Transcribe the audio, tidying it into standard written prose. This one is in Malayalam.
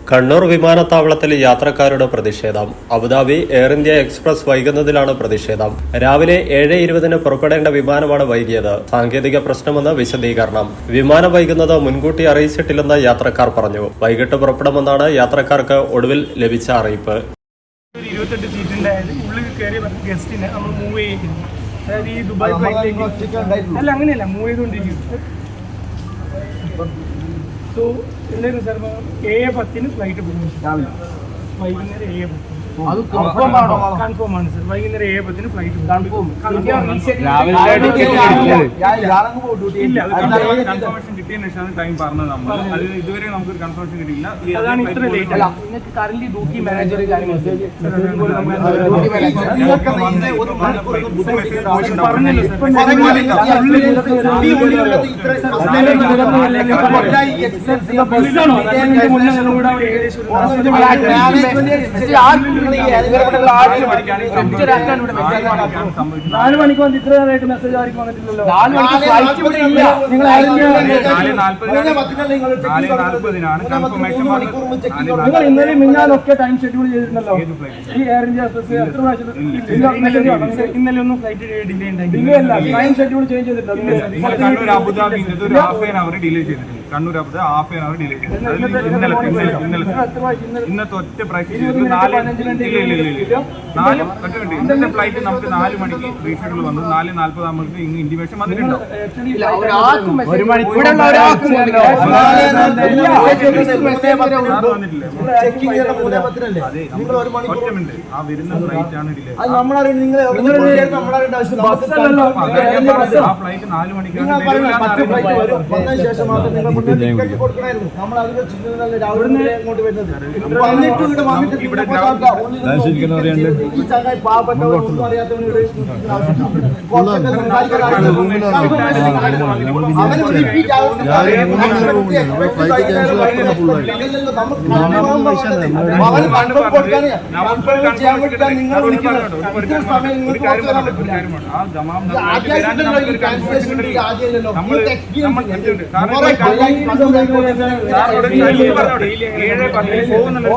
കണ്ണൂർ വിമാനത്താവളത്തിൽ യാത്രക്കാരുടെ പ്രതിഷേധം. അബുദാബി എയർ ഇന്ത്യ എക്സ്പ്രസ് വൈകുന്നതിലാണ് പ്രതിഷേധം. രാവിലെ 7:20 പുറപ്പെടേണ്ട വിമാനമാണ് വൈകിയത്. സാങ്കേതിക പ്രശ്നമെന്ന് വിശദീകരണം. വിമാനം വൈകുന്നത് മുൻകൂട്ടി അറിയിച്ചിട്ടില്ലെന്ന് യാത്രക്കാർ പറഞ്ഞു. വൈകിട്ട് പുറപ്പെടുമെന്നാണ് യാത്രക്കാർക്ക് ഒടുവിൽ ലഭിച്ച അറിയിപ്പ്. 28 സീറ്റിന്റെ ഉള്ളിൽ കയറിയ ഗസ്റ്റിനെ നമ്മൾ മൂവ് ചെയ്യിക്കുന്നു. അതായത് ഈ ദുബായ് ഫ്ലൈറ്റിലേക്ക് അല്ല, അങ്ങനെയല്ല, മൂവ് ചെയ്തുകൊണ്ടിരിക്കുന്നു. സോ എന്തായിരുന്നു സാർ, 7:10 ഫ്ലൈറ്റ് പോകും. വൈകുന്നേരം 7:10. അത് കൺഫേം ആണ് സാർ. വൈകുന്നേരം 7:10 ഫ്ലൈറ്റ് പോകും. കൺഫർമേഷൻ കിട്ടിയതിന് ശേഷമാണ് ടൈം പറഞ്ഞത്. നമ്മൾ അത് ഇതുവരെ നമുക്കൊരു കൺഫർമേഷൻ കിട്ടിയില്ല. അതാണ് ഇത്ര ലേറ്റ്. നിങ്ങൾക്ക് കറന്റ് ഡ്യൂട്ടി മാനേജർ നാല് മണിക്ക് വന്ന് ഇത്ര നേരമായിട്ട് മെസ്സേജ് ആർക്കും വന്നിട്ടില്ലല്ലോ. 4 മണിക്ക് ഫ്ലൈറ്റ് ഇവിടെ ഇല്ല. നിങ്ങൾ 4:40 നിങ്ങൾ ഇന്നലെ മിന്നാലൊക്കെ ടൈം ഷെഡ്യൂൾ ചെയ്തിട്ടുണ്ടല്ലോ. ഈ എയർ ഇന്ത്യ എക്സ്പ്രസ് എത്ര പ്രാവശ്യം ഇന്നലെ ഒന്നും ഫ്ലൈറ്റ് ഡിലേ ഉണ്ടായി അല്ല, ടൈം ഷെഡ്യൂൾ ചേഞ്ച് ചെയ്തിട്ടുണ്ടോ? Abu Dhabi half an hour delay ചെയ്തിട്ടുണ്ട്. Kannur Abu Dhabi half an hour delay ചെയ്തിട്ടുണ്ട്. ഇന്നത്തെ ഒറ്റ പ്രൈസ് ഇന്നത്തെ ഫ്ലൈറ്റ് നമുക്ക് 4 മണിക്ക് റീഷെഡ്യൂൾ വന്നു. 4:40 നമുക്ക് ഇന്ന് ഇന്റിമേഷൻ വന്നിട്ടുണ്ടോ? ഒറ്റ മിനിറ്റ്, ആ വരുന്ന ഫ്ലൈറ്റ് ആണ് ഡിലേ. ആ ഫ്ലൈറ്റ് 4 മണിക്കാണ്. പോകുന്നുണ്ട്.